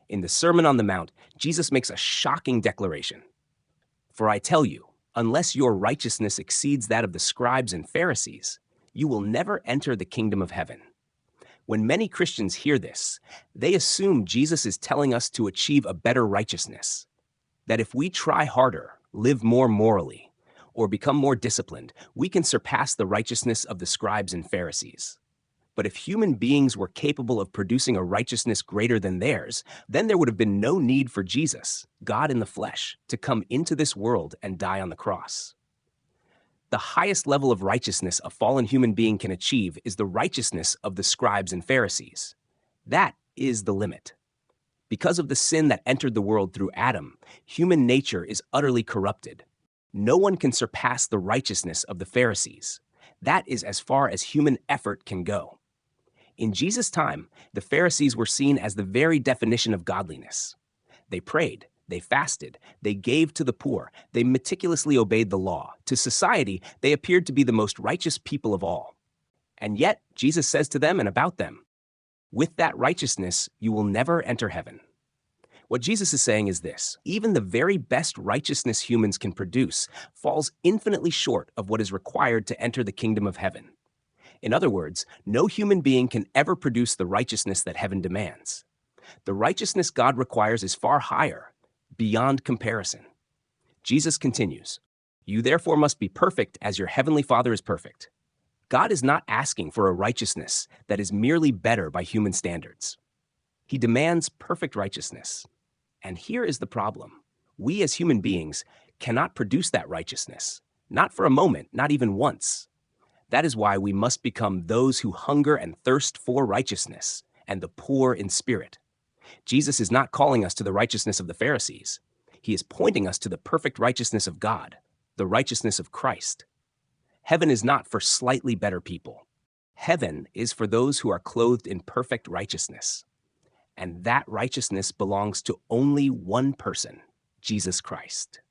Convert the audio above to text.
In the Sermon on the Mount, Jesus makes a shocking declaration. "For I tell you, unless your righteousness exceeds that of the scribes and Pharisees, you will never enter the kingdom of heaven." When many Christians hear this, they assume Jesus is telling us to achieve a better righteousness, that if we try harder, live more morally, or become more disciplined, we can surpass the righteousness of the scribes and Pharisees. But if human beings were capable of producing a righteousness greater than theirs, then there would have been no need for Jesus, God in the flesh, to come into this world and die on the cross. The highest level of righteousness a fallen human being can achieve is the righteousness of the scribes and Pharisees. That is the limit. Because of the sin that entered the world through Adam, human nature is utterly corrupted. No one can surpass the righteousness of the Pharisees. That is as far as human effort can go. In Jesus' time, the Pharisees were seen as the very definition of godliness. They prayed, they fasted, they gave to the poor, they meticulously obeyed the law. To society, they appeared to be the most righteous people of all. And yet, Jesus says to them and about them, "With that righteousness, you will never enter heaven." What Jesus is saying is this: even the very best righteousness humans can produce falls infinitely short of what is required to enter the kingdom of heaven. In other words, no human being can ever produce the righteousness that heaven demands. The righteousness God requires is far higher, beyond comparison. Jesus continues, "You therefore must be perfect as your heavenly Father is perfect." God is not asking for a righteousness that is merely better by human standards. He demands perfect righteousness. And here is the problem. We as human beings cannot produce that righteousness, not for a moment, not even once. That is why we must become those who hunger and thirst for righteousness and the poor in spirit. Jesus is not calling us to the righteousness of the Pharisees. He is pointing us to the perfect righteousness of God, the righteousness of Christ. Heaven is not for slightly better people. Heaven is for those who are clothed in perfect righteousness. And that righteousness belongs to only one person, Jesus Christ.